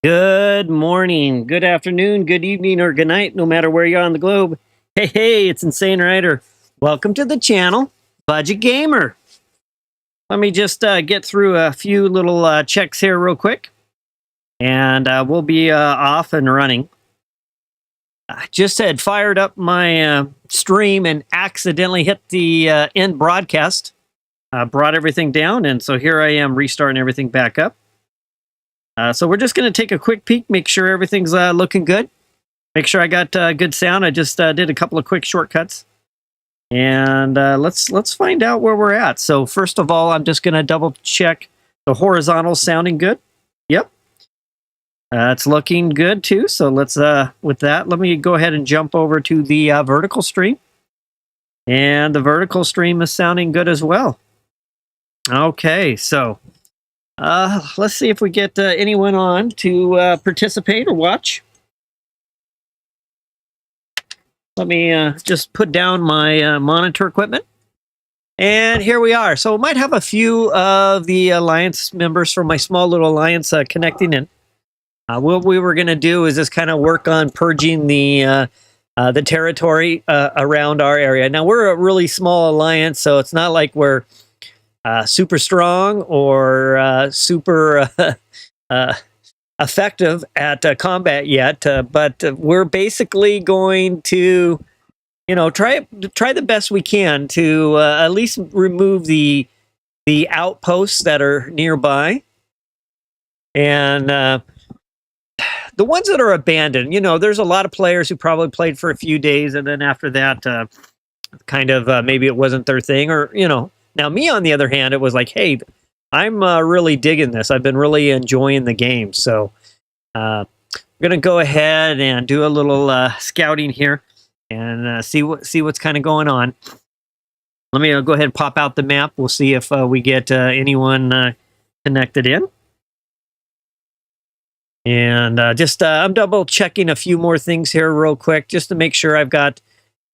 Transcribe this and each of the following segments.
Good morning, good afternoon, good evening, or good night, no matter where you're on the globe. Hey, it's Insane Rider. Welcome to the channel, Budget Gamer. Let me just get through a few little checks here real quick, and we'll be off and running. I just had fired up my stream and accidentally hit the end broadcast. Brought everything down, and so here I am restarting everything back up. So we're just going to take a quick peek, make sure everything's looking good. Make sure I got good sound. I just did a couple of quick shortcuts. And let's find out where we're at. So first of all, I'm just going to double check the horizontal sounding good. Yep. It's looking good too. So let's, with that, let me go ahead and jump over to the vertical stream. And the vertical stream is sounding good as well. Okay, so let's see if we get anyone on to participate or watch. Let me just put down my monitor equipment. And here we are. So we might have a few of the Alliance members from my small little Alliance connecting in. What we were going to do is just kind of work on purging the territory around our area. Now, we're a really small Alliance, so it's not like we're super strong or super effective at combat yet, but we're basically going to, try the best we can to at least remove the outposts that are nearby, and the ones that are abandoned. There's a lot of players who probably played for a few days, and then after that, kind of maybe it wasn't their thing, or Now, me, on the other hand, it was like, hey, I'm really digging this. I've been really enjoying the game. So I'm going to go ahead and do a little scouting here and see what's kind of going on. Let me go ahead and pop out the map. We'll see if we get anyone connected in. And I'm double checking a few more things here real quick just to make sure I've got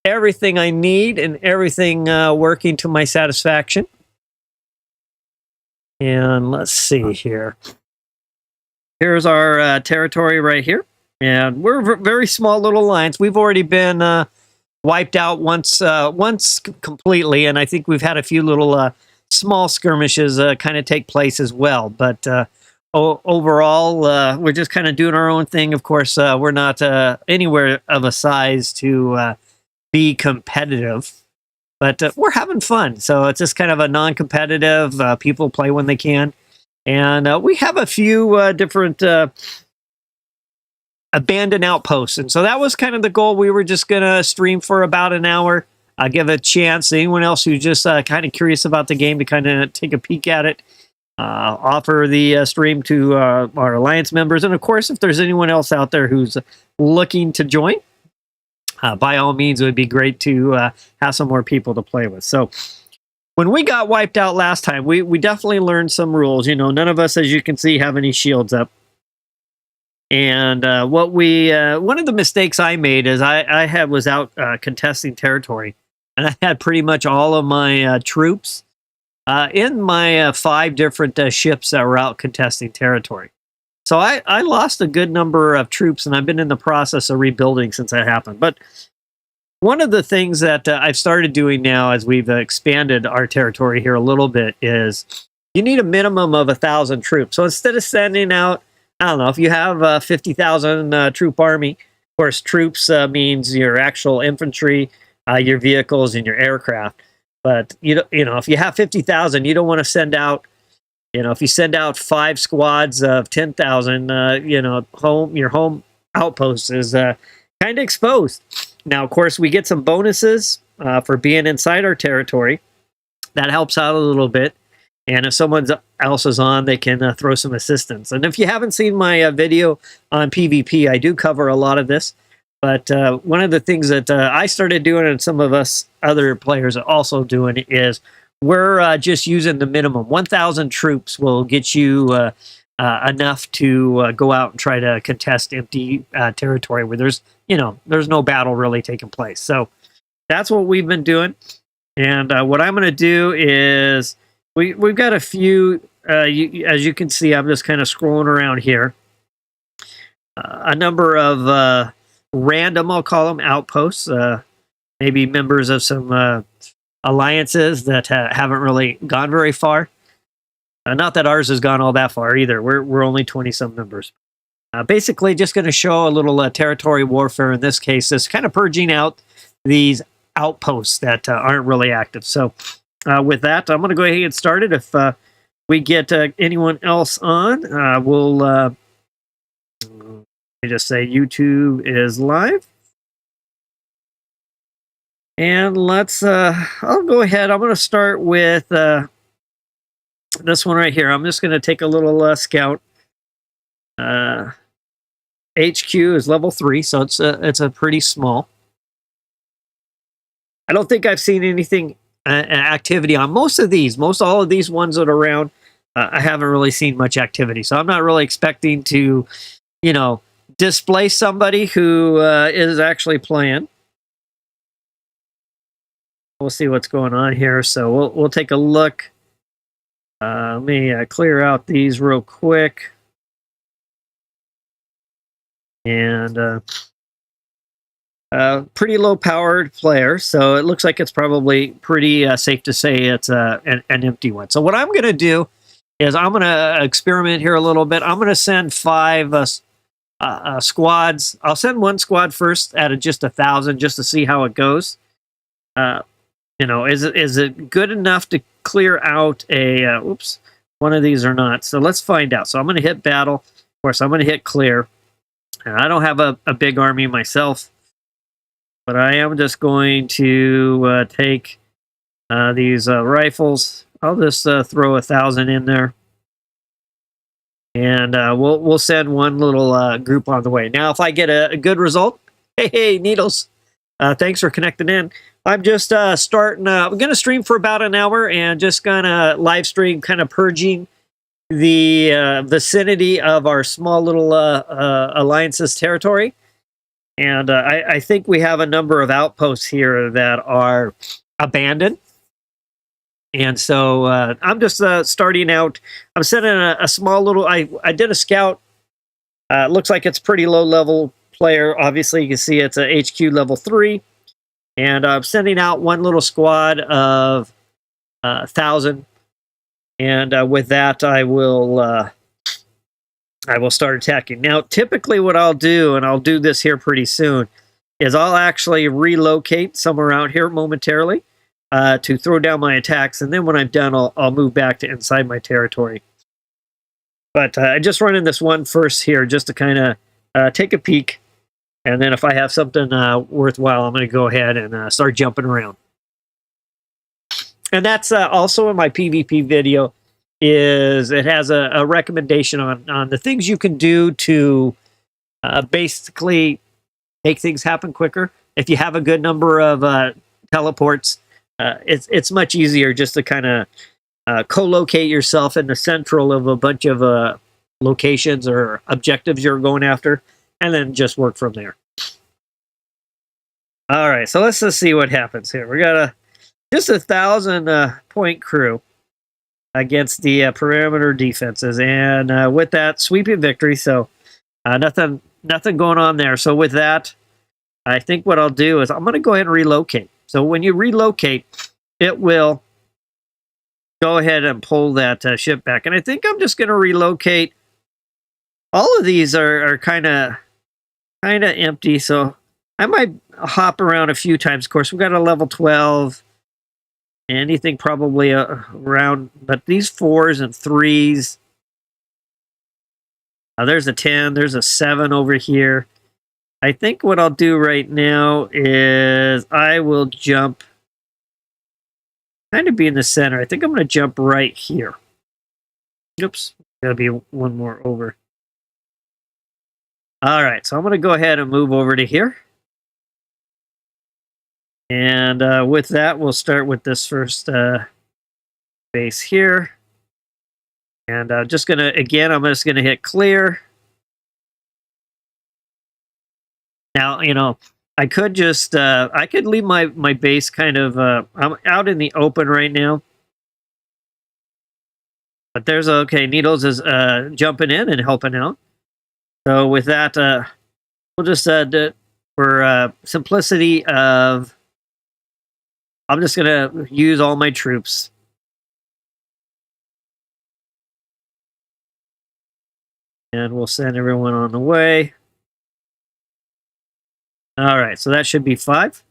everything I need and everything working to my satisfaction. And let's see here. Here's our territory right here. And we're a very small little alliance. We've already been wiped out once completely, and I think we've had a few little small skirmishes kind of take place as well. But overall, we're just kind of doing our own thing. Of course, we're not anywhere of a size to be competitive, but we're having fun. So it's just kind of a non-competitive, people play when they can. And we have a few different abandoned outposts. And so that was kind of the goal. We were just going to stream for about an hour, give a chance to anyone else who's just kind of curious about the game to kind of take a peek at it, offer the stream to our Alliance members. And of course, if there's anyone else out there who's looking to join, by all means, it would be great to have some more people to play with. So when we got wiped out last time, we definitely learned some rules. None of us, as you can see, have any shields up. And one of the mistakes I made is I was out contesting territory, and I had pretty much all of my troops in my 5 different ships that were out contesting territory. So I lost a good number of troops, and I've been in the process of rebuilding since that happened. But one of the things that I've started doing now as we've expanded our territory here a little bit is you need a minimum of 1,000 troops. So instead of sending out, I don't know, if you have a 50,000 troop army, of course, troops means your actual infantry, your vehicles, and your aircraft. But, if you have 50,000, you don't want to send out, if you send out 5 squads of 10,000, your home outpost is kind of exposed. Now, of course, we get some bonuses for being inside our territory. That helps out a little bit. And if someone else is on, they can throw some assistance. And if you haven't seen my video on PvP, I do cover a lot of this. But one of the things that I started doing, and some of us other players are also doing, is we're just using the minimum. 1,000 troops will get you enough to go out and try to contest empty territory where there's no battle really taking place. So that's what we've been doing. And what I'm going to do is we've got a few, as you can see, I'm just kind of scrolling around here. a number of random, I'll call them, outposts. Maybe members of some alliances that haven't really gone very far. Not that ours has gone all that far either. We're only 20-some members. Basically, just going to show a little territory warfare in this case. This kind of purging out these outposts that aren't really active. So with that, I'm going to go ahead and get started. If we get anyone else on, we'll let me just say YouTube is live. And let's, I'll go ahead. I'm going to start with this one right here. I'm just going to take a little scout. HQ is level 3, so it's a pretty small. I don't think I've seen anything activity on most all of these ones that are around. I haven't really seen much activity, so I'm not really expecting to, you know, displace somebody who is actually playing. We'll see what's going on here. So we'll take a look. Let me clear out these real quick. And pretty low powered player, so it looks like it's probably pretty safe to say it's an empty one. So what I'm going to do is I'm going to experiment here a little bit. I'm going to send 5 squads. I'll send one squad first at just 1,000 just to see how it goes. You know, is it good enough to clear out a, oops, one of these or not? So let's find out. So I'm going to hit battle. Of course, I'm going to hit clear. And I don't have a big army myself, but I am just going to take these rifles. I'll just throw 1,000 in there. And we'll send one little group on the way. Now, if I get a good result, hey, Needles, thanks for connecting in. I'm just starting. I'm going to stream for about an hour and just going to live stream kind of purging the vicinity of our small little alliances territory. And I think we have a number of outposts here that are abandoned. And so I'm just starting out. I'm sending a small little, I did a scout. Looks like it's pretty low level player. Obviously, you can see it's a HQ level 3. And I'm sending out one little squad of 1,000. And with that, I will start attacking. Now, typically what I'll do, and I'll do this here pretty soon, is I'll actually relocate somewhere out here momentarily to throw down my attacks. And then when I'm done, I'll move back to inside my territory. But I just run in this one first here just to kind of take a peek. And then if I have something worthwhile, I'm going to go ahead and start jumping around. And that's also in my PvP video. It has a recommendation on the things you can do to basically make things happen quicker. If you have a good number of teleports, it's much easier just to kind of co-locate yourself in the central of a bunch of locations or objectives you're going after, and then just work from there. All right, so let's just see what happens here. We got just 1,000 point crew against the perimeter defenses, and with that, sweeping victory. So nothing going on there. So with that, I think what I'll do is I'm going to go ahead and relocate. So when you relocate, it will go ahead and pull that ship back. And I think I'm just going to relocate. All of these are kind of empty, so I might hop around a few times. Of course, we've got a level 12. Anything probably around, but these 4s and 3s. There's a 10. There's a 7 over here. I think what I'll do right now is I will jump, kind of be in the center. I think I'm going to jump right here. Oops, gotta be one more over. All right, so I'm going to go ahead and move over to here. And with that, we'll start with this first base here. And just going to, again, I'm just going to hit clear. Now, you know, I could just, I could leave my base kind of, I'm out in the open right now. But there's, okay, Needles is jumping in and helping out. So with that, we'll just for simplicity of, I'm just gonna use all my troops. And we'll send everyone on the way. All right, so that should be 5.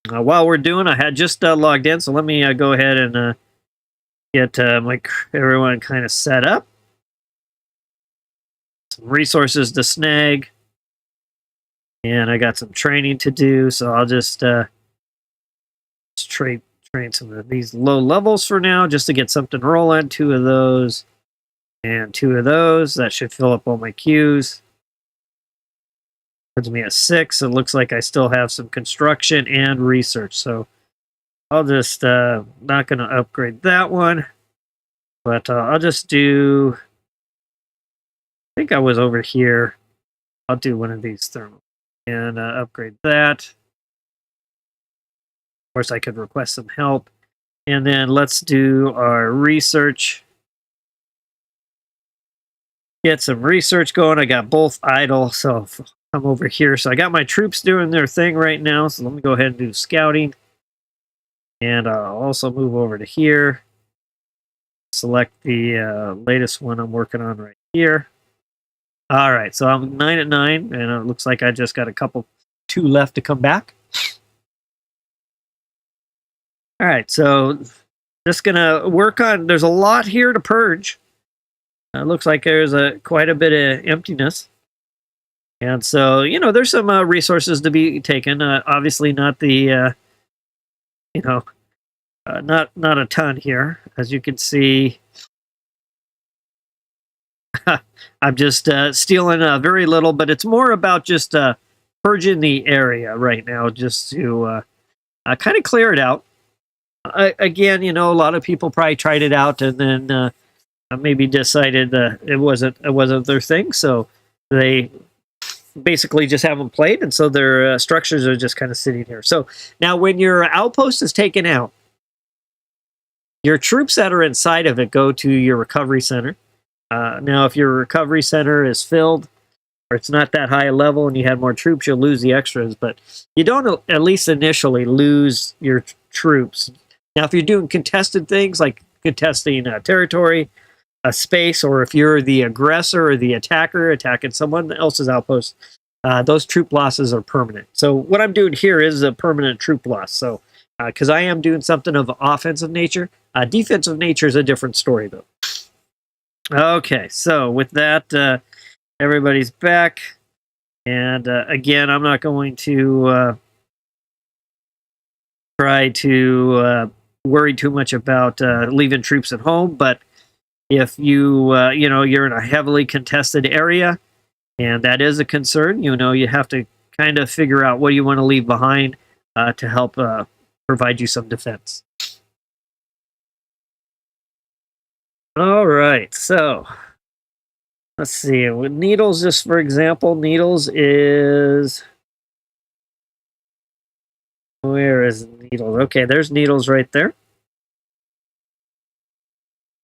While we're doing, I had just logged in, so let me go ahead and get everyone kind of set up. Some resources to snag. And I got some training to do, so I'll just train some of these low levels for now, just to get something rolling. 2 of those and 2 of those. That should fill up all my queues. Puts me at 6. It looks like I still have some construction and research, so I'll just not going to upgrade that one, but I'll just do. I think I was over here. I'll do one of these thermal and upgrade that. Of course, I could request some help, and then let's do our research. Get some research going. I got both idle, so I'm over here. So I got my troops doing their thing right now. So let me go ahead and do scouting. And I'll also move over to here. Select the latest one I'm working on right here. All right, so I'm 9 at 9, and it looks like I just got 2 left to come back. All right, so just gonna work on. There's a lot here to purge. It looks like there's quite a bit of emptiness. And so, there's some resources to be taken. Obviously, not the, not a ton here. As you can see, I'm just stealing very little, but it's more about just purging the area right now, just to kind of clear it out. Again, a lot of people probably tried it out and then maybe decided it wasn't their thing, so they basically just haven't played, and so their structures are just kind of sitting here. So now when your outpost is taken out, your troops that are inside of it go to your recovery center. Now if your recovery center is filled, or it's not that high a level and you had more troops, you'll lose the extras, but you don't, at least initially, lose your troops. Now if you're doing contested things like contesting territory, a space, or if you're the aggressor or the attacker attacking someone else's outpost, those troop losses are permanent. So what I'm doing here is a permanent troop loss. So because I am doing something of offensive nature, defensive nature is a different story though. Okay, so with that, everybody's back, and again, I'm not going to try to worry too much about leaving troops at home, but if you're in a heavily contested area, and that is a concern, you have to kind of figure out what you want to leave behind to help provide you some defense. All right, so let's see. With Needles, just for example, Needles is... Where is Needles? Okay, there's Needles right there.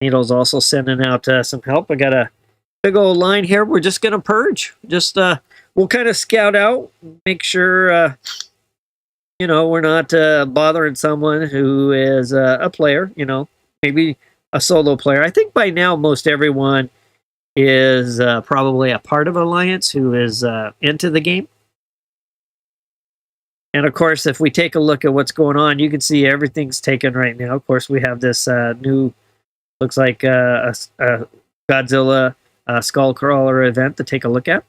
Needle's also sending out some help. I got a big old line here. We're just going to purge. Just we'll kind of scout out, make sure we're not bothering someone who is a player. Maybe a solo player. I think by now most everyone is probably a part of an alliance who is into the game. And of course, if we take a look at what's going on, you can see everything's taken right now. Of course, we have this new. Looks like a Godzilla Skullcrawler event to take a look at.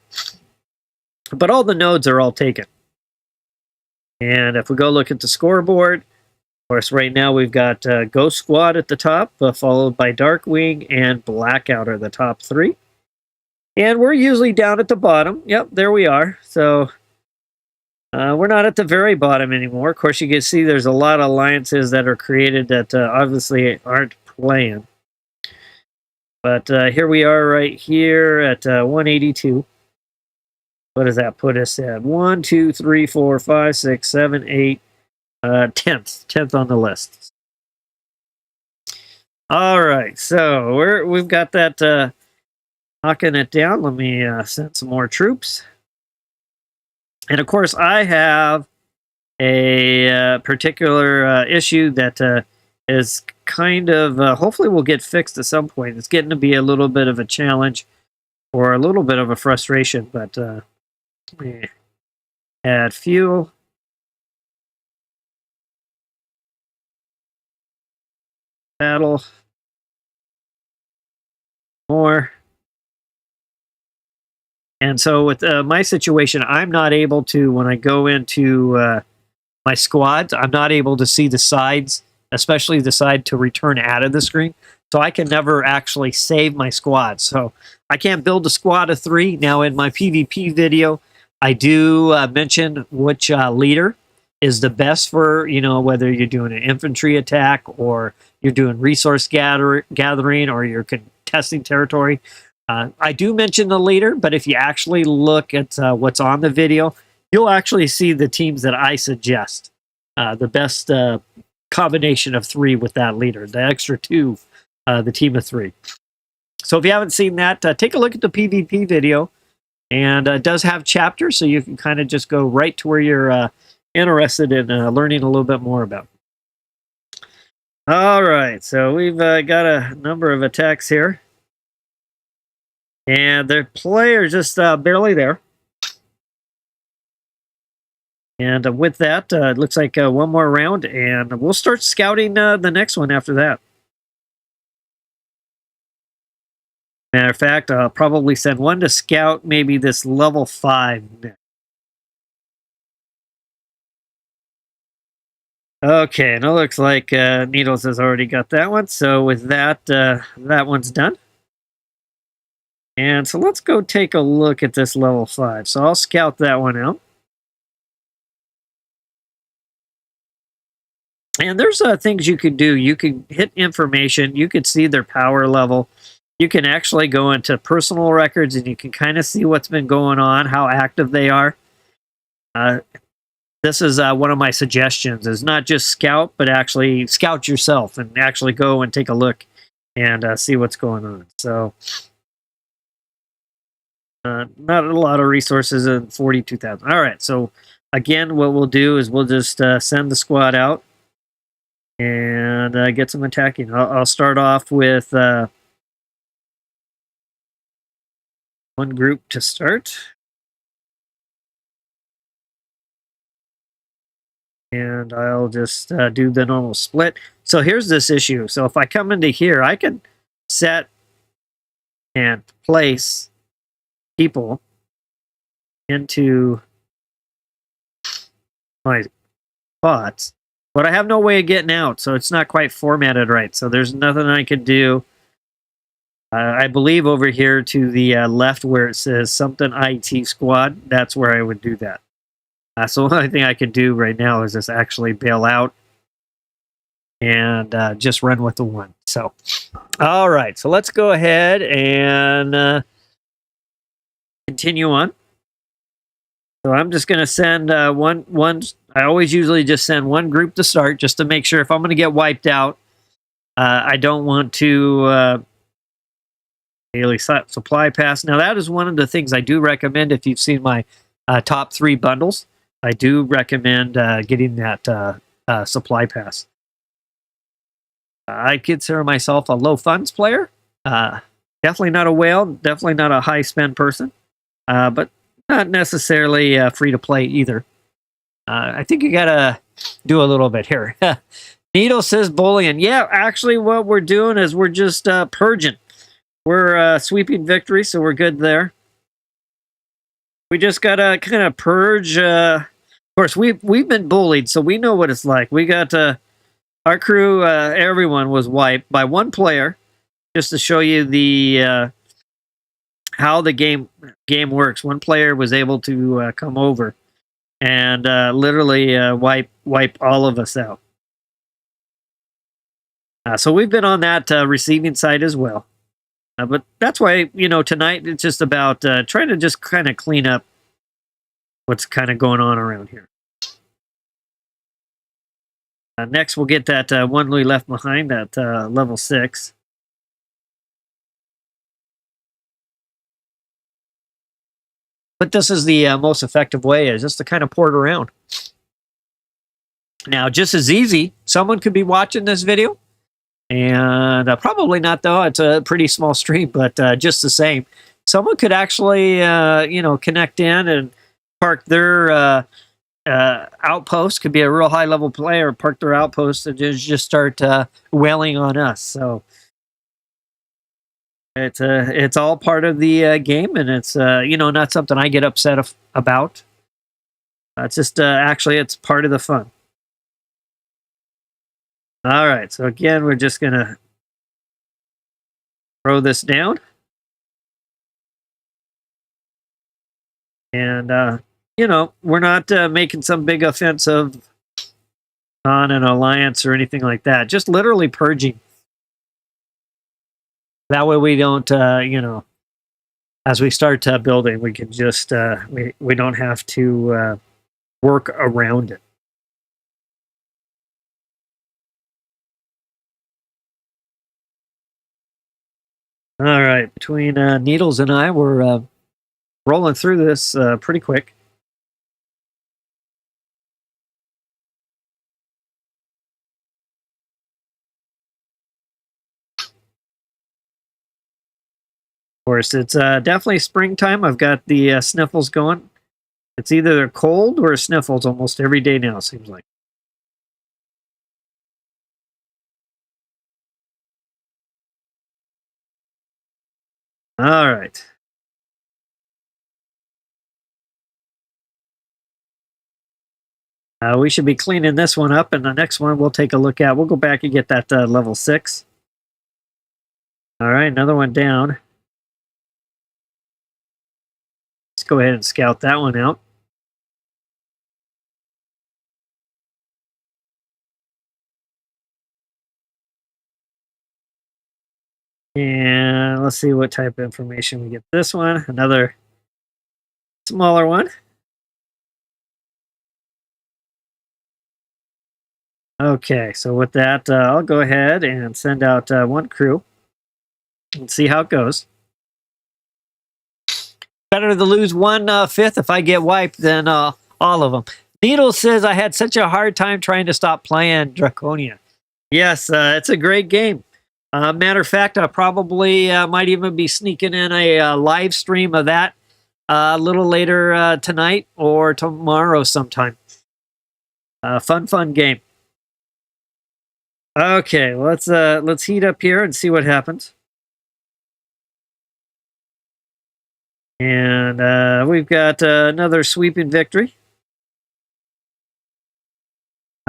But all the nodes are all taken. And if we go look at the scoreboard, of course, right now we've got Ghost Squad at the top, followed by Darkwing and Blackout are the top 3. And we're usually down at the bottom. Yep, there we are. So we're not at the very bottom anymore. Of course, you can see there's a lot of alliances that are created that obviously aren't playing. But here we are right here at 182. What does that put us at? 1, 2, 3, 4, 5, 6, 7, 8, 10th on the list. All right, so we've got that knocking it down. Let me send some more troops. And of course, I have a particular issue that is kind of, hopefully will get fixed at some point. It's getting to be a little bit of a challenge or a little bit of a frustration, but let me add fuel. Battle. More. And so with my situation, I'm not able to, when I go into my squads, I'm not able to see the sides, especially the side to return out of the screen. So I can never actually save my squad. So I can't build a squad of 3. Now in my PvP video, I do mention which leader is the best for, whether you're doing an infantry attack or you're doing resource gathering or you're contesting territory. I do mention the leader, but if you actually look at what's on the video, you'll actually see the teams that I suggest. The best combination of 3 with that leader. The extra 2, the team of 3. So if you haven't seen that, take a look at the PvP video. And it does have chapters, so you can kind of just go right to where you're interested in learning a little bit more about. All right, so we've got a number of attacks here. And the player is just barely there. And with that, it looks like one more round, and we'll start scouting the next one after that. Matter of fact, I'll probably send one to scout maybe this level 5 next. Okay, and it looks like Needles has already got that one. So with that, that one's done. And so let's go take a look at this level 5. So I'll scout that one out. And there's things you could do. You could hit information. You could see their power level. You can actually go into personal records and you can kind of see what's been going on, how active they are. This is one of my suggestions, is not just scout, but actually scout yourself and actually go and take a look and see what's going on. So not a lot of resources in 42,000. All right, so again, what we'll do is we'll just send the squad out and get some attacking. I'll start off with one group to start. And I'll just do the normal split. So here's this issue. So if I come into here, I can set and place people into my spots, but I have no way of getting out, so it's not quite formatted right. So there's nothing I can do. I believe over here to the left where it says something IT squad, that's where I would do that. So the only thing I can do right now is just actually bail out and just run with the 1. So, all right. So let's go ahead and continue on. So I'm just going to send one. I always usually just send one group to start just to make sure if I'm going to get wiped out, I don't want to daily supply pass. Now that is one of the things I do recommend if you've seen my top 3 bundles. I do recommend getting that supply pass. I consider myself a low funds player. Definitely not a whale. Definitely not a high spend person. But not necessarily free to play either. I think you gotta do a little bit here. Needle says bullying. Yeah, actually what we're doing is we're just purging. We're sweeping victory, so we're good there. We just gotta kind of purge. Of course, we've been bullied, so we know what it's like. We got our crew. Everyone was wiped by one player, just to show you the how the game works. One player was able to come over and literally wipe all of us out. So we've been on that receiving side as well. But that's why, tonight it's just about trying to just kind of clean up what's kind of going on around here. Next, we'll get that one we left behind at level 6. But this is the most effective way, is just to kind of port around. Now, just as easy, someone could be watching this video, and probably not, though. It's a pretty small stream, but just the same, someone could actually, connect in and park their outpost. Could be a real high-level player, park their outpost, and just start wailing on us. So it's all part of the game, and it's not something I get upset about. It's just actually it's part of the fun. All right, so again, we're just gonna throw this down, and we're not making some big offensive on an alliance or anything like that. Just literally purging. That way we don't, as we start building, we can just, we don't have to work around it. All right, between Needles and I, we're rolling through this pretty quick. Of course, it's definitely springtime. I've got the sniffles going. It's either cold or sniffles almost every day now, it seems like. All right. We should be cleaning this one up, and the next one we'll take a look at. We'll go back and get that level 6. All right, another one down. Let's go ahead and scout that one out. And let's see what type of information we get. This one, another smaller one. Okay, so with that, I'll go ahead and send out one crew and see how it goes. Better to lose 1/5 if I get wiped than all of them. Needle says, I had such a hard time trying to stop playing Draconia. Yes, it's a great game. Matter of fact, I probably might even be sneaking in a live stream of that a little later tonight or tomorrow sometime. Fun game. Okay, let's heat up here and see what happens. And we've got another sweeping victory.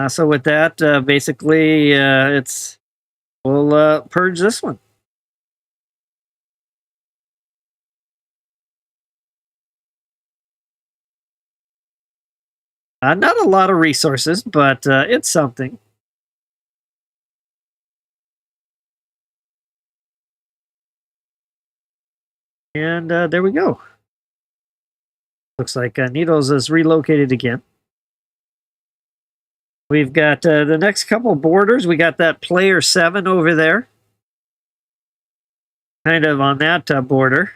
So with that, basically, we'll purge this one. Not a lot of resources, but it's something. And there we go. Looks like Needles is relocated again. We've got the next couple borders. We got that player 7 over there. Kind of on that border.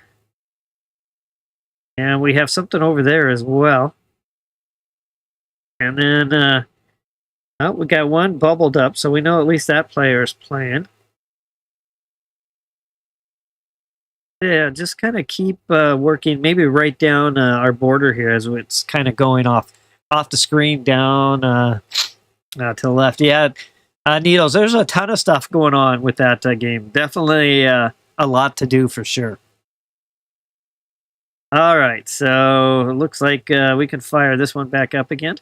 And we have something over there as well. And then we got one bubbled up, so we know at least that player is playing. Yeah, just kind of keep working, maybe right down our border here as it's kind of going off the screen down to the left. Yeah, Needles, there's a ton of stuff going on with that game. Definitely a lot to do for sure. All right, so it looks like we can fire this one back up again.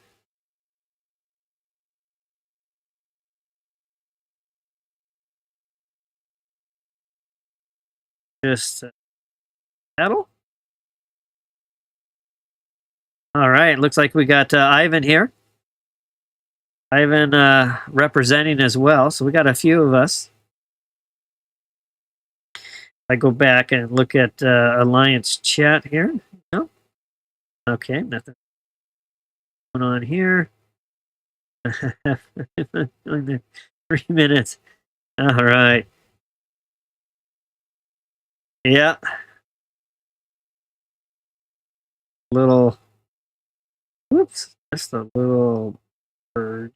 Just battle. All right, looks like we got Ivan here. Ivan representing as well, so we got a few of us. I go back and look at Alliance chat here. No? Okay, nothing going on here. 3 minutes. All right. Yeah. little, whoops, just a little bird.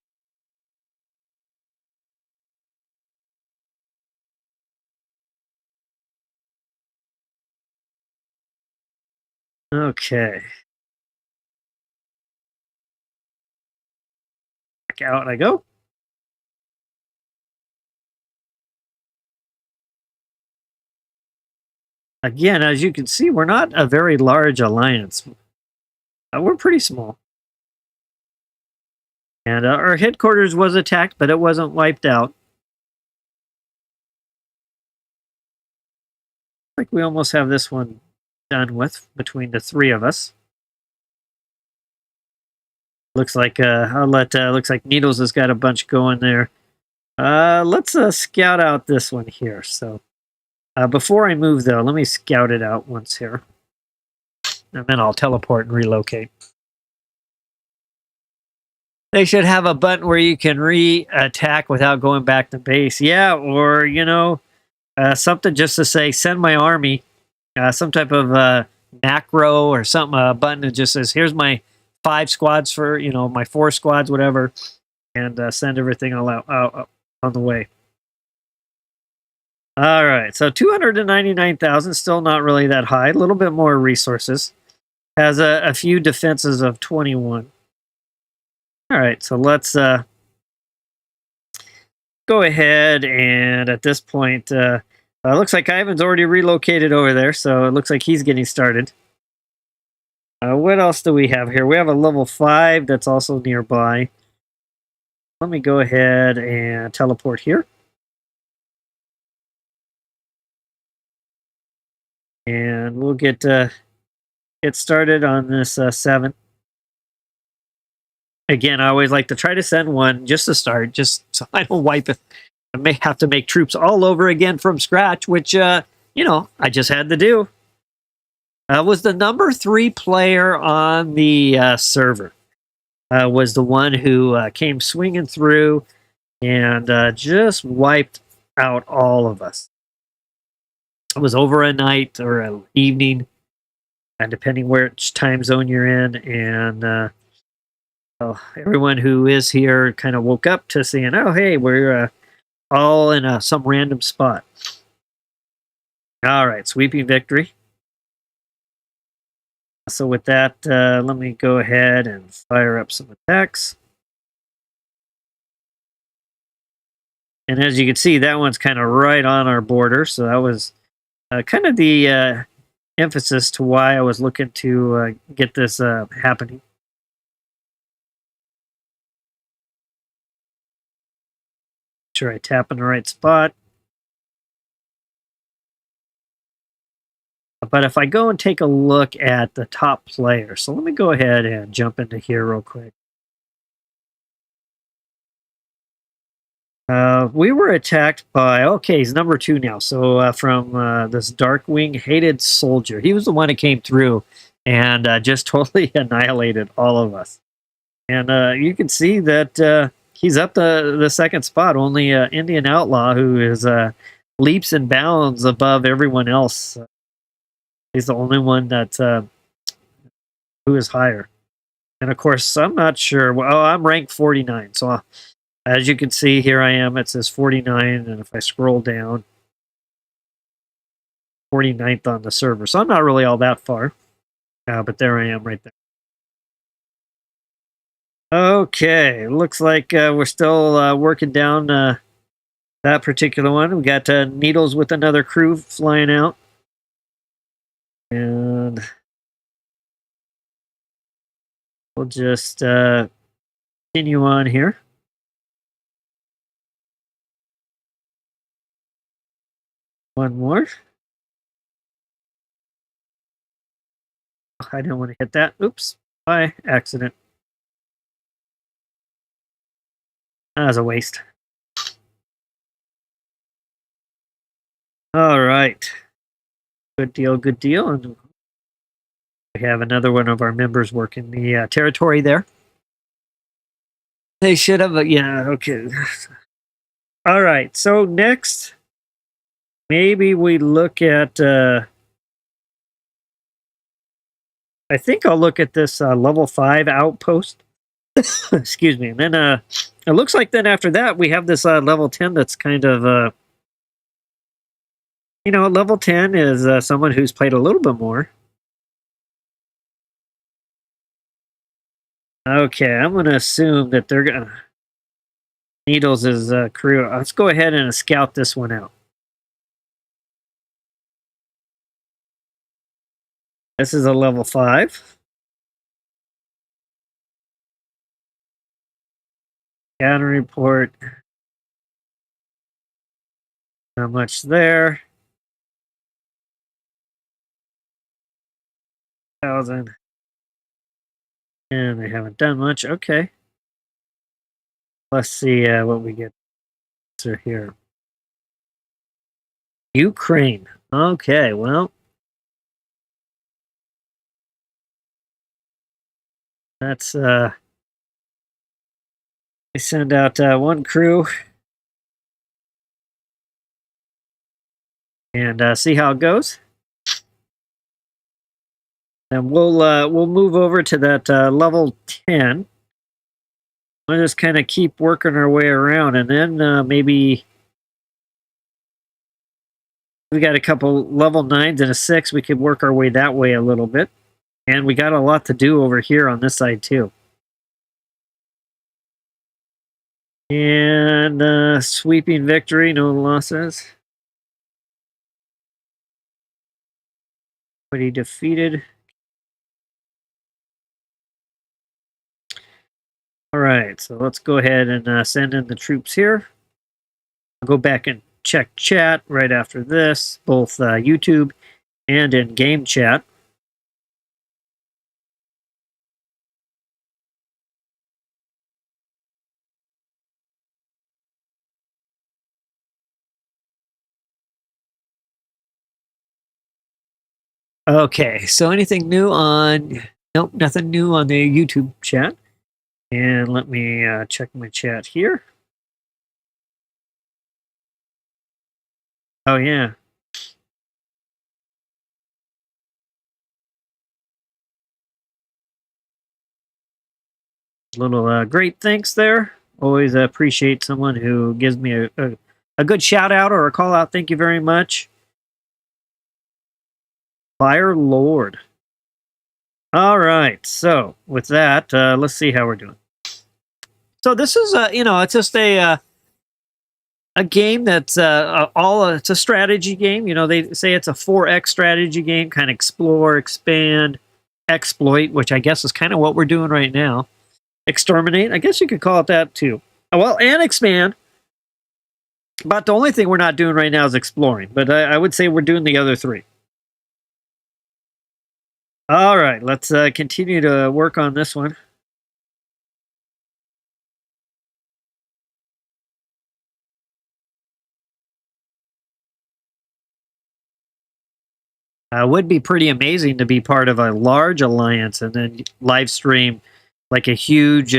Okay. Back out I go. Again, as you can see, we're not a very large alliance. We're pretty small. And our headquarters was attacked, but it wasn't wiped out. Like we almost have this one done with between the three of us. Looks like looks like Needles has got a bunch going there. Let's scout out this one here. So before I move though, let me scout it out once here. And then I'll teleport and relocate. They should have a button where you can re-attack without going back to base. Yeah, or, you know, something just to say, send my army. Some type of macro or something, a button that just says, here's my 5 squads for, you know, my 4 squads, whatever. And send everything all out on the way. All right, so 299,000, still not really that high. A little bit more resources. Has a few defenses of 21. All right, so let's go ahead and at this point, looks like Ivan's already relocated over there, so it looks like he's getting started. What else do we have here? We have a level 5 that's also nearby. Let me go ahead and teleport here. And we'll get started on this 7. Again, I always like to try to send one just to start, just so I don't wipe it. I may have to make troops all over again from scratch, which, you know, I just had to do. Was the number 3 player on the server. Was the one who came swinging through and just wiped out all of us. It was over a night or an evening, and depending which time zone you're in, and everyone who is here kind of woke up to seeing, oh, hey, we're all in some random spot. All right, sweeping victory. So with that, let me go ahead and fire up some attacks. And as you can see, that one's kind of right on our border. So that was kind of the emphasis to why I was looking to get this happening. Sure, I tap in the right spot. But if I go and take a look at the top player, so let me go ahead and jump into here real quick. We were attacked by, okay, he's number 2 now. So from this Darkwing Hated Soldier. He was the one that came through and just totally annihilated all of us. And you can see that he's up the second spot. Only Indian Outlaw, who is leaps and bounds above everyone else. He's the only one that who is higher. And of course, I'm not sure. Well, I'm ranked 49. So as you can see, here I am. It says 49. And if I scroll down, 49th on the server. So I'm not really all that far. But there I am right there. Okay, looks like we're still working down that particular one. We got Needles with another crew flying out. And we'll just continue on here. One more. I didn't want to hit that. Oops, by accident. That was a waste. All right. Good deal, good deal. And we have another one of our members working the territory there. They should have, yeah, okay. All right, so next, maybe we look at I think I'll look at this level 5 outpost. Excuse me. And then it looks like then after that we have this level 10 that's kind of you know, level 10 is someone who's played a little bit more. Okay, I'm going to assume that they're going to... Needles is crew. Let's go ahead and scout this one out. This is a level 5. Scatter report. Not much there. 1,000. And they haven't done much. Okay. Let's see what we get here. Ukraine. Okay, well. That's they send out one crew and see how it goes. And we'll move over to that level 10. We'll just kind of keep working our way around, and then maybe we got a couple level 9s and a 6. We could work our way that way a little bit. And we got a lot to do over here on this side too. And sweeping victory, no losses. But he defeated. All right, so let's go ahead and send in the troops here. I'll go back and check chat right after this, both YouTube and in game chat. Okay, so anything new on... Nope, nothing new on the YouTube chat. And let me check my chat here. Oh, yeah. Little great thanks there. Always appreciate someone who gives me a good shout out or a call out. Thank you very much. Fire Lord. All right, so with that, let's see how we're doing. So this is, you know, it's just a game that's it's a strategy game. You know, they say it's a 4X strategy game, kind of explore, expand, exploit, which I guess is kind of what we're doing right now. Exterminate, I guess you could call it that too. Well, and expand. But the only thing we're not doing right now is exploring. But I would say we're doing the other 3. All right, let's continue to work on this one. Would be pretty amazing to be part of a large alliance and then live stream like a huge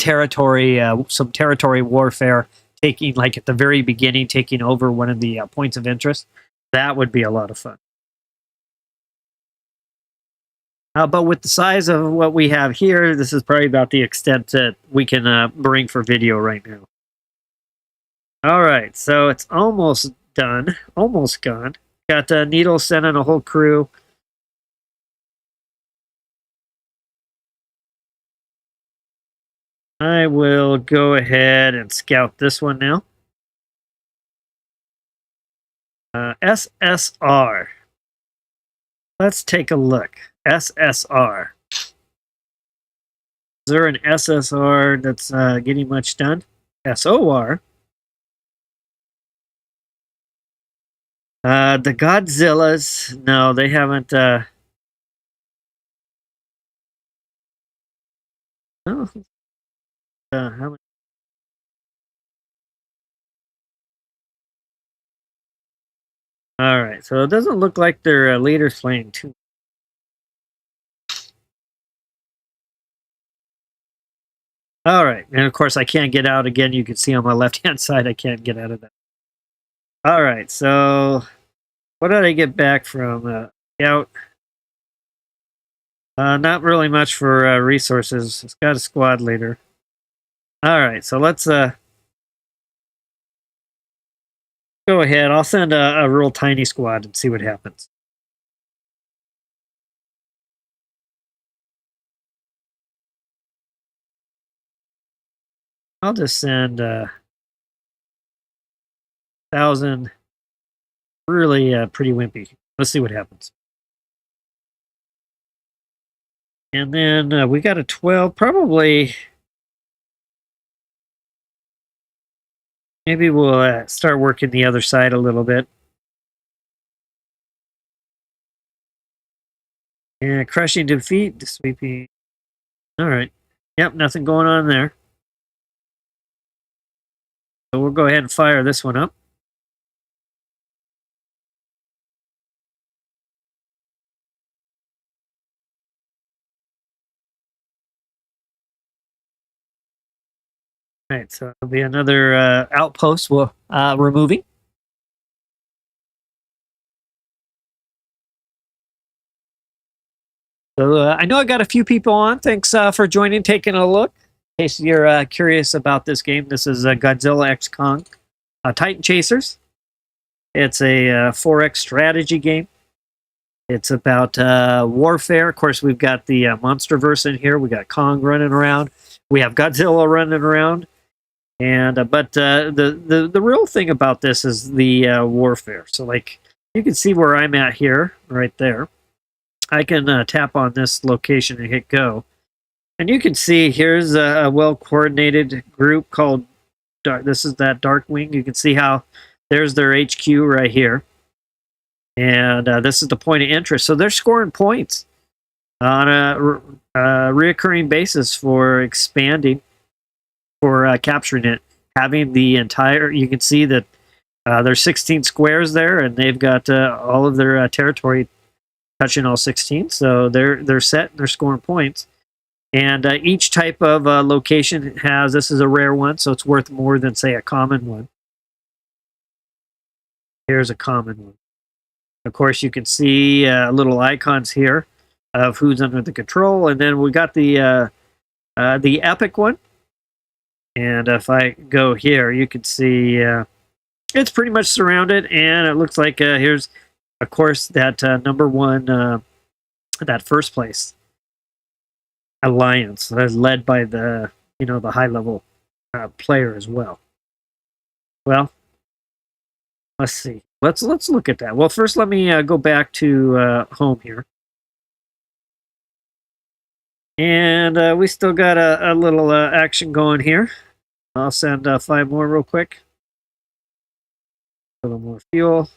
territory, some territory warfare, taking like at the very beginning, taking over one of the points of interest. That would be a lot of fun. But with the size of what we have here, this is probably about the extent that we can bring for video right now. All right, so it's almost done, almost gone. Got Needle sending a whole crew. I will go ahead and scout this one now. SSR. Let's take a look. SSR. Is there an SSR that's getting much done? SOR. The Godzillas. No, they haven't. Oh, how many? All right, so it doesn't look like their leader's playing too. All right, and of course I can't get out again. You can see on my left-hand side, I can't get out of that. All right, so what did I get back from Scout? Not really much for resources. It's got a squad leader. All right, so let's go ahead. I'll send a real tiny squad and see what happens. I'll just send 1,000. Really pretty wimpy. Let's see what happens. And then we got a 12. Probably, maybe we'll start working the other side a little bit. And crushing defeat, sweeping. All right. Yep, nothing going on there. So we'll go ahead and fire this one up. All right, so it'll be another outpost we're removing. So I know I got a few people on. Thanks for joining, taking a look. In case you're curious about this game, this is Godzilla X Kong Titan Chasers. It's a 4X strategy game. It's about warfare. Of course, we've got the MonsterVerse in here. We got Kong running around. We have Godzilla running around. And but the real thing about this is the warfare. So like you can see where I'm at here, right there. I can tap on this location and hit go. And you can see here's a well-coordinated group called this is that Darkwing. You can see how there's their HQ right here. And this is the point of interest. So they're scoring points on a reoccurring basis for expanding, for capturing it. Having the entire, you can see that there's 16 squares there, and they've got all of their territory touching all 16. So they're set and they're scoring points. And each type of location has, this is a rare one, so it's worth more than, say, a common one. Here's a common one. Of course, you can see little icons here of who's under the control. And then we got the epic one. And if I go here, you can see it's pretty much surrounded. And it looks like here's, of course, that number one, that first place alliance that's led by the, the high level player as well. Well, let's see. Let's look at that. Well, first let me go back to home here. And we still got a little action going here. I'll send 5 more real quick. A little more fuel.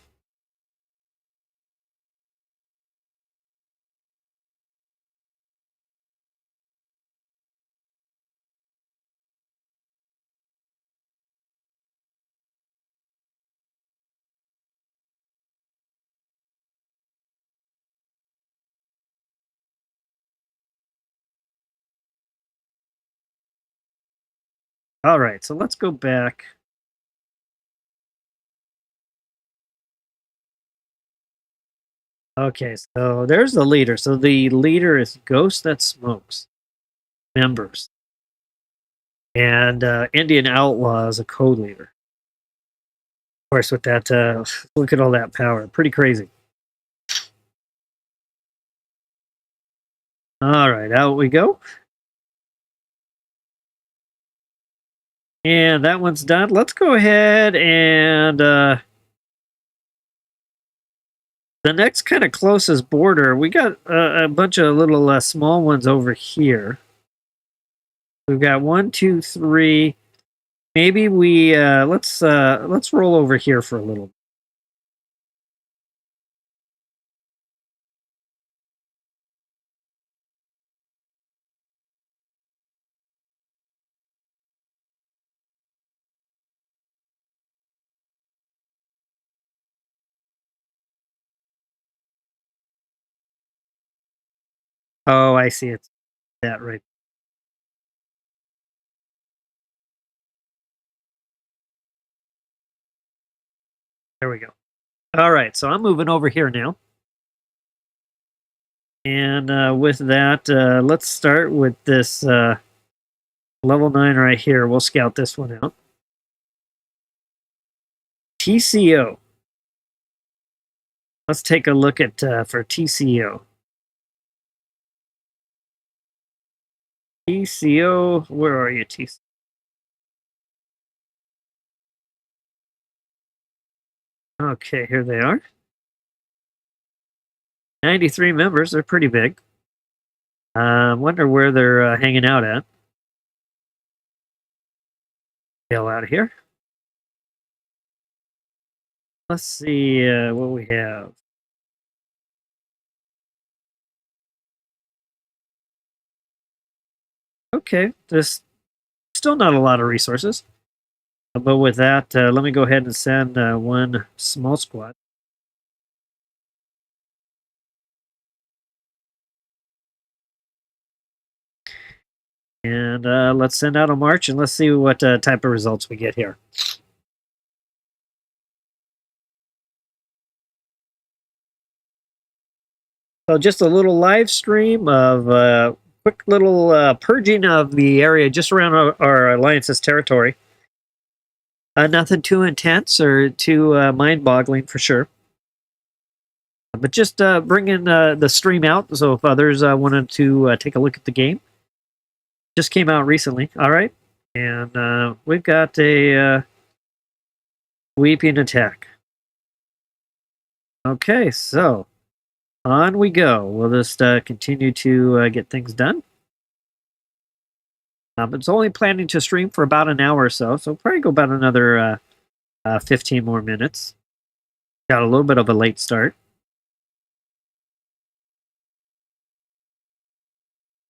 All right, so let's go back. Okay, so there's the leader. So the leader is Ghost That Smokes. Members. And Indian Outlaw is a co-leader. Of course, with that, look at all that power. Pretty crazy. All right, out we go. And that one's done. Let's go ahead and the next kind of closest border, we got a bunch of little small ones over here. We've got 1, 2, 3. Maybe we let's roll over here for a little. Oh, I see. It's that right. There we go. All right, so I'm moving over here now. And with that, let's start with this level 9 right here. We'll scout this one out. TCO. Let's take a look at for TCO. TCO, where are you, TCO? Okay, here they are. 93 members, they're pretty big. Wonder where they're hanging out at. Get out of here. Let's see what we have. Okay, there's still not a lot of resources. But with that, let me go ahead and send one small squad. And let's send out a march and let's see what type of results we get here. So just a little live stream of quick little purging of the area just around our alliance's territory. Nothing too intense or too mind-boggling for sure. But just bringing the stream out, so if others wanted to take a look at the game. Just came out recently, all right? And we've got a weeping attack. Okay, so on we go. We'll just continue to get things done. It's only planning to stream for about an hour or so, so probably go about another 15 more minutes. Got a little bit of a late start.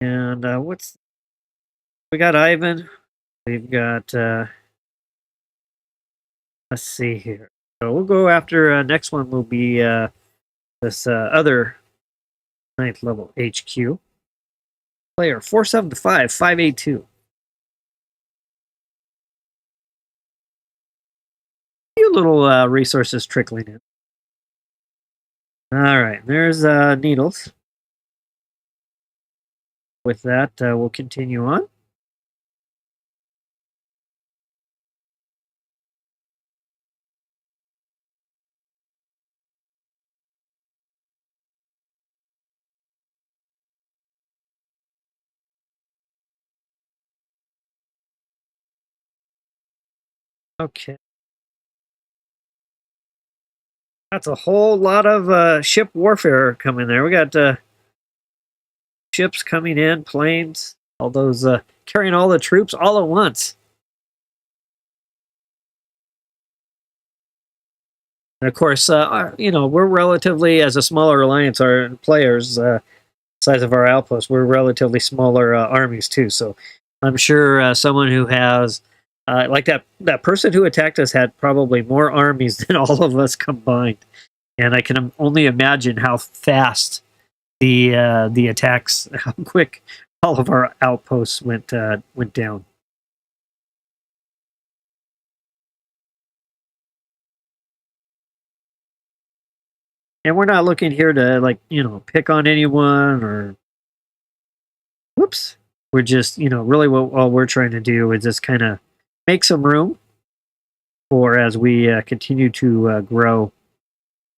And we got Ivan. We've got, let's see here. So we'll go after, next one will be this other 9th level HQ. Player 475-582. Few little resources trickling in. All right, there's needles. With that, we'll continue on. Okay. That's a whole lot of ship warfare coming there. We got ships coming in, planes, all those carrying all the troops all at once. And of course, you know, we're relatively, as a smaller alliance, our players, size of our outposts, we're relatively smaller armies too. So I'm sure someone who has, like that person who attacked us had probably more armies than all of us combined. And I can only imagine how fast the attacks, how quick all of our outposts went down. And we're not looking here to, like, you know, pick on anyone or whoops. We're just, you know, really all we're trying to do is just kind of make some room for as we continue to grow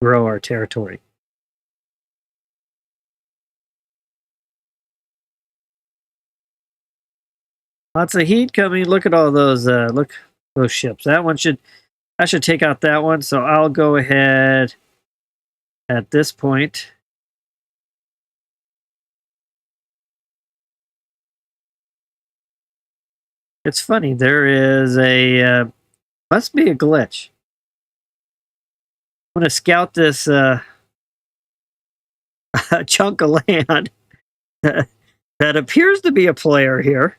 our territory. Lots of heat coming. Look at all those those ships. I should take out that one. So I'll go ahead at this point. It's funny. There is a must be a glitch. I'm going to scout this chunk of land that appears to be a player here.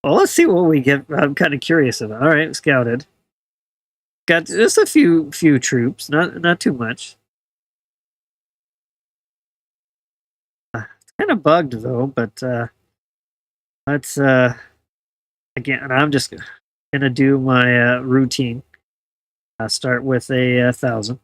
Well, let's see what we get. I'm kind of curious about. All right, scouted. Got just a few troops, not too much. It's kind of bugged though, but let's again. I'm just gonna do my routine. Start with a 1,000.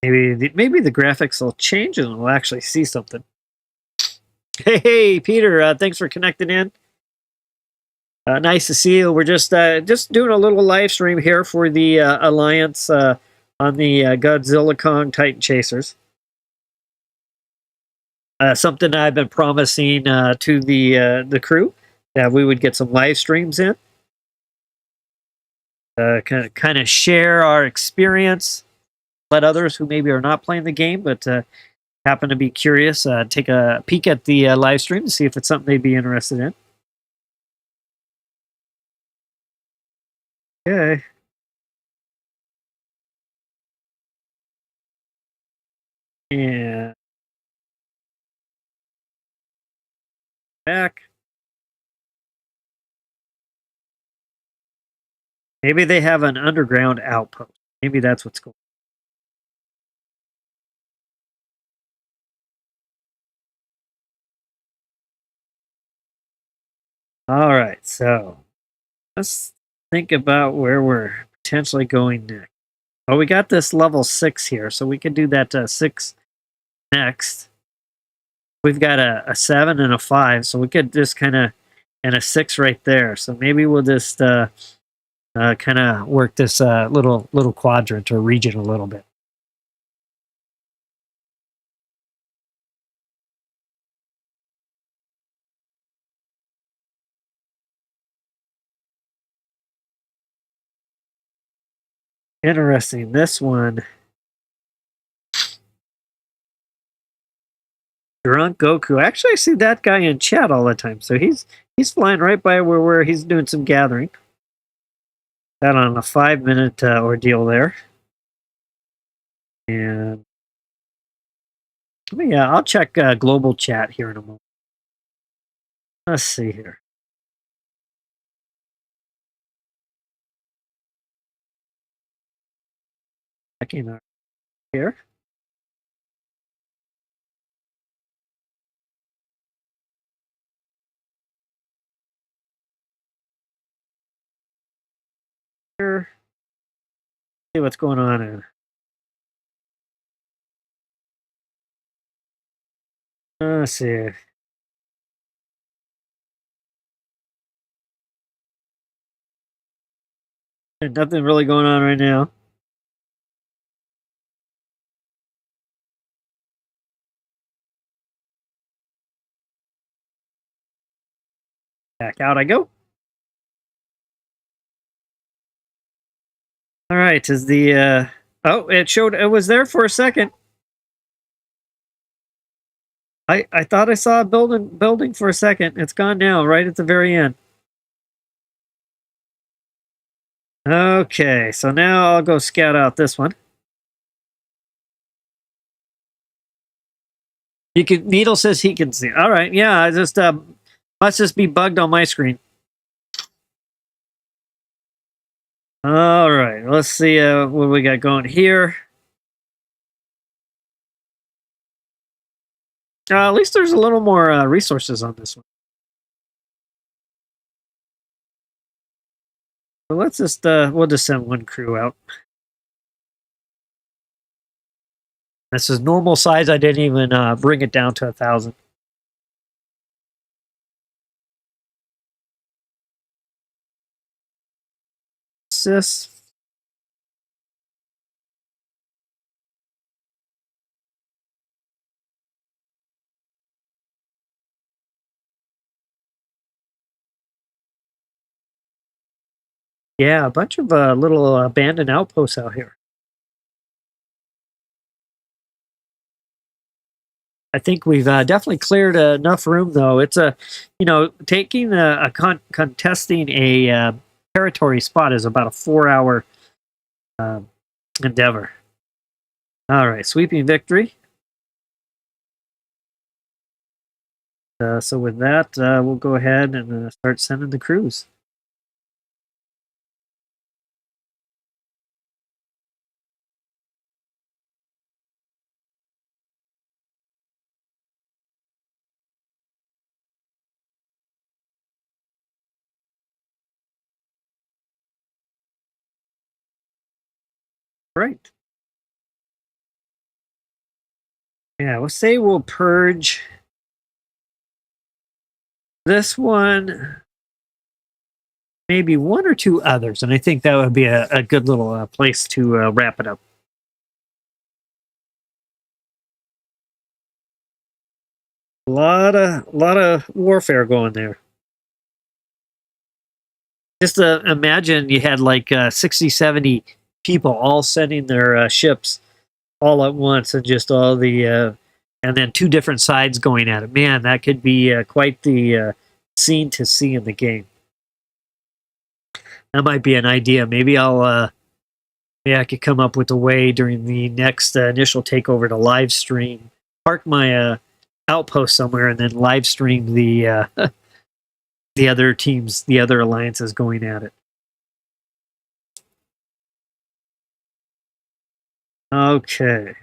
Maybe the graphics will change and we'll actually see something. Hey, Peter, thanks for connecting in. Nice to see you. We're just doing a little live stream here for the Alliance on the Godzilla Kong Titan Chasers. Something I've been promising to the crew that we would get some live streams in. Kind of share our experience. Let others who maybe are not playing the game but happen to be curious take a peek at the live stream to see if it's something they'd be interested in. Okay. And back. Maybe they have an underground outpost. Maybe that's what's going on. All right, so let's think about where we're potentially going next. Oh, we got this level 6 here, so we could do that 6 next. We've got a 7 and a 5, so we could just kind of, and a 6 right there. So maybe we'll just kind of work this little quadrant or region a little bit. Interesting. This one, Drunk Goku. Actually, I see that guy in chat all the time. So he's flying right by where he's doing some gathering. That on a 5-minute ordeal there. And yeah, I'll check global chat here in a moment. Let's see here. Checking out here. Here. See what's going on in. Let's see. Nothing really going on right now. Back out I go. All right, is the oh, it was there for a second. I thought I saw a building for a second. It's gone now, right at the very end. Okay, so now I'll go scout out this one. Needle says he can see. All right, yeah, I just must just be bugged on my screen. All right, let's see what we got going here. At least there's a little more resources on this one. So let's just we'll just send one crew out. This is normal size. I didn't even bring it down to 1,000. Sis. Yeah, a bunch of little abandoned outposts out here. I think we've definitely cleared enough room, though. It's taking contesting a territory spot is about a 4-hour endeavor. All right, sweeping victory. So with that, we'll go ahead and start sending the crews. Right. Yeah, let's say we'll purge this one, maybe one or two others, and I think that would be a good little place to wrap it up. A lot of warfare going there. Just imagine you had like 60, 70 people all sending their ships all at once, and just all the and then two different sides going at it. Man, that could be quite the scene to see in the game. That might be an idea. Maybe I could come up with a way during the next initial takeover to live stream, park my outpost somewhere, and then live stream the the other teams, the other alliances going at it. Okay.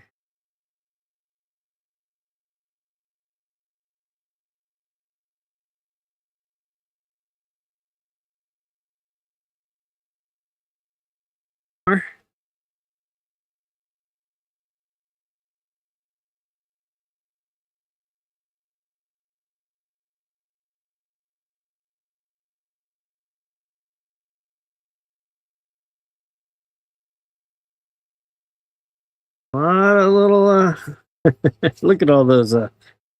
A lot of little look at all those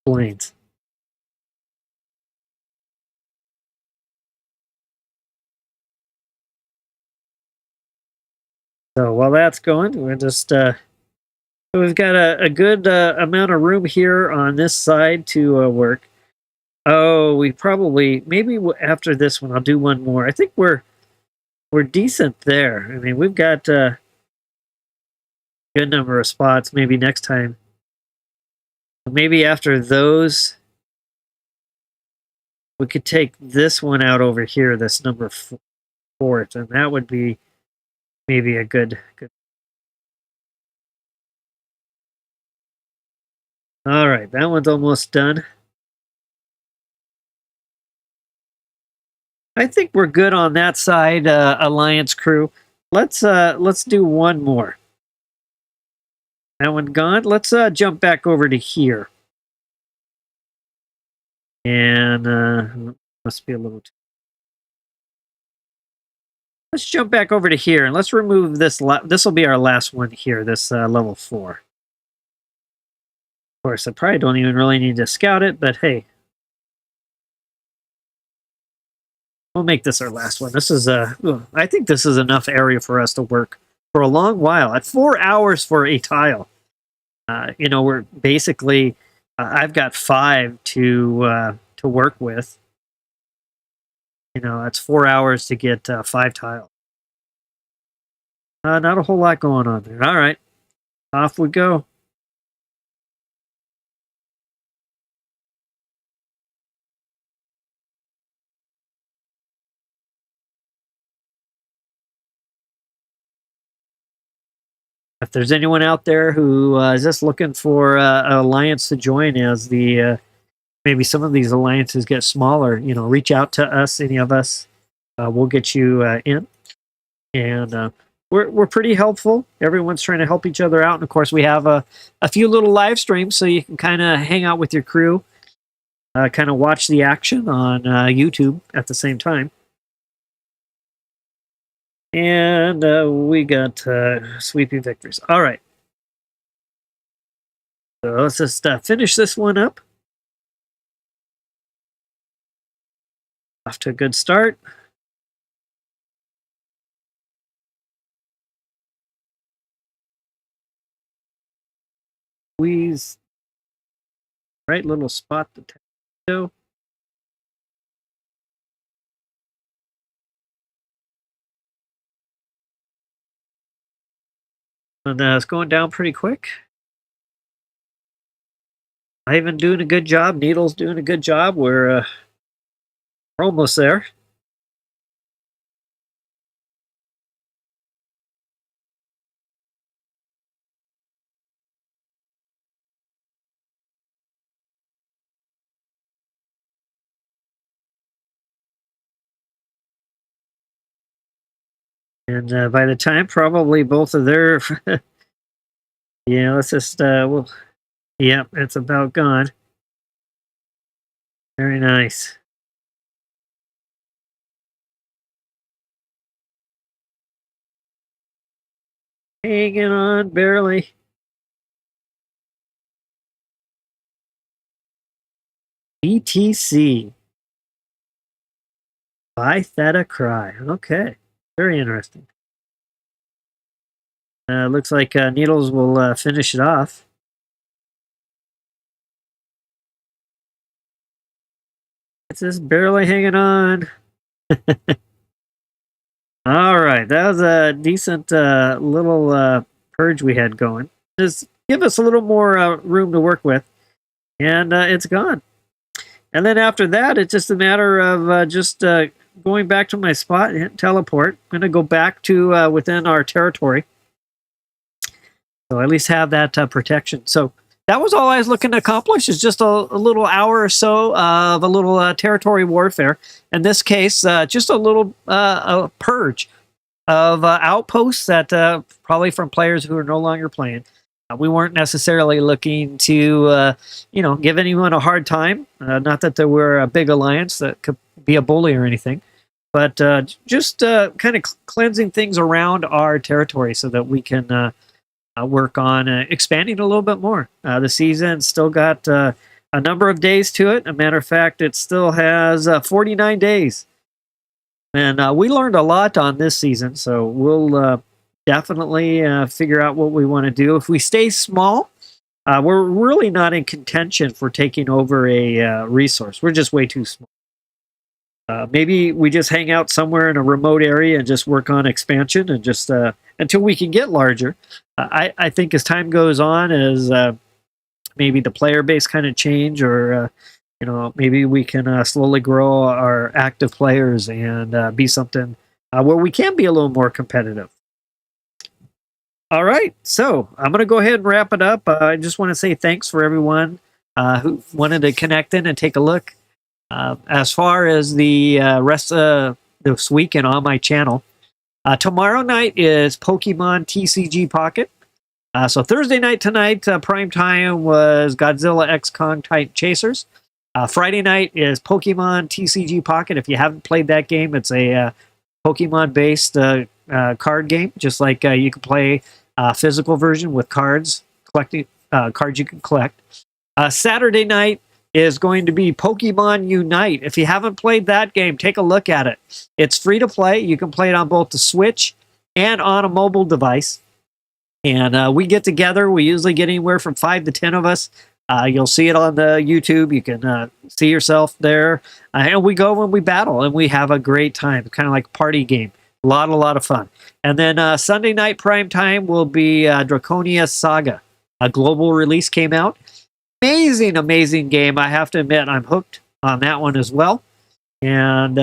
planes. So while that's going, we're just we've got a good amount of room here on this side to work. Oh, we probably maybe after this one I'll do one more. I think we're decent there. I mean, we've got a good number of spots. Maybe next time, maybe after those, we could take this one out over here. This number 4th, and that would be maybe a good. All right, that one's almost done. I think we're good on that side, Alliance crew. Let's do one more. That one gone. Let's jump back over to here. And must be a little. Let's jump back over to here and let's remove this. This will be our last one here. This level 4. Of course, I probably don't even really need to scout it, but hey, we'll make this our last one. This is I think this is enough area for us to work for a long while. At 4 hours for a tile, you know, we're basically I've got 5 to work with. You know, that's 4 hours to get 5 tiles. Not a whole lot going on there. All right, off we go. If there's anyone out there who is just looking for an alliance to join as the maybe some of these alliances get smaller, you know, reach out to us, any of us. We'll get you in. And we're pretty helpful. Everyone's trying to help each other out. And of course, we have a few little live streams so you can kind of hang out with your crew, kind of watch the action on YouTube at the same time. And we got sweeping victories. All right. So let's just finish this one up. Off to a good start. Squeeze. Right little spot to do. And it's going down pretty quick. Ivan doing a good job. Needle's doing a good job. We're almost there. And by the time probably both of their yeah, let's just Yep, it's about gone. Very nice. Hanging on barely. BTC. Phi Theta Cry. Okay. Very interesting. Looks like Needles will finish it off. It's just barely hanging on. All right, that was a decent little purge we had going. Just give us a little more room to work with, and it's gone. And then after that, it's just a matter of just going back to my spot and hit teleport. I'm going to go back to within our territory. So at least have that protection. So that was all I was looking to accomplish, is just a little hour or so of a little territory warfare. In this case, just a little a purge of outposts that probably from players who are no longer playing. We weren't necessarily looking to, give anyone a hard time. Not that there were a big alliance that could be a bully or anything, but just kind of cleansing things around our territory so that we can work on expanding a little bit more. The season still got a number of days to it. As a matter of fact, it still has 49 days. And we learned a lot on this season, so we'll definitely figure out what we want to do. If we stay small, we're really not in contention for taking over a resource. We're just way too small. Maybe we just hang out somewhere in a remote area and just work on expansion and just until we can get larger. I think as time goes on, as maybe the player base kind of change, or maybe we can slowly grow our active players and be something where we can be a little more competitive. All right, so I'm going to go ahead and wrap it up. I just want to say thanks for everyone who wanted to connect in and take a look. As far as the rest of this weekend on my channel, tomorrow night is Pokemon TCG Pocket. So Thursday night tonight, prime time was Godzilla X Kong Type Chasers. Friday night is Pokemon TCG Pocket. If you haven't played that game, it's a Pokemon-based card game, just like you can play a physical version with cards, collecting cards you can collect. Saturday night is going to be Pokemon Unite. If you haven't played that game, take a look at it. It's free to play. You can play it on both the Switch and on a mobile device. And we get together. We usually get anywhere from 5 to 10 of us. You'll see it on the YouTube. You can see yourself there. And we go and we battle, and we have a great time. It's kind of like a party game. A lot of fun. And then Sunday night prime time will be Draconia Saga. A global release came out. Amazing game. I have to admit, I'm hooked on that one as well. And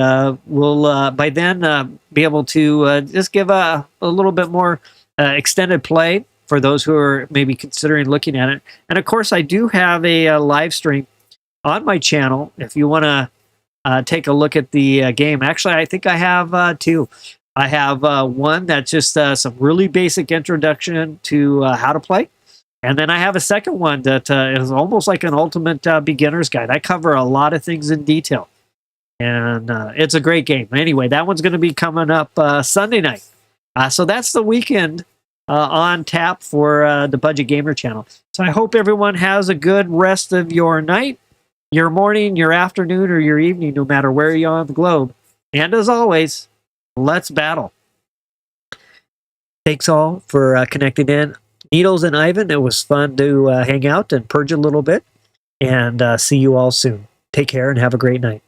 we'll, by then, be able to just give a little bit more extended play for those who are maybe considering looking at it. And of course, I do have a live stream on my channel if you want to take a look at the game. Actually, I think I have two. I have one that's just some really basic introduction to how to play. And then I have a second one that is almost like an ultimate beginner's guide. I cover a lot of things in detail. And it's a great game. Anyway, that one's going to be coming up Sunday night. So that's the weekend on tap for the Budget Gamer channel. So I hope everyone has a good rest of your night, your morning, your afternoon, or your evening, no matter where you are on the globe. And as always, let's battle. Thanks all for connecting in. Needles and Ivan, it was fun to hang out and purge a little bit. And see you all soon. Take care and have a great night.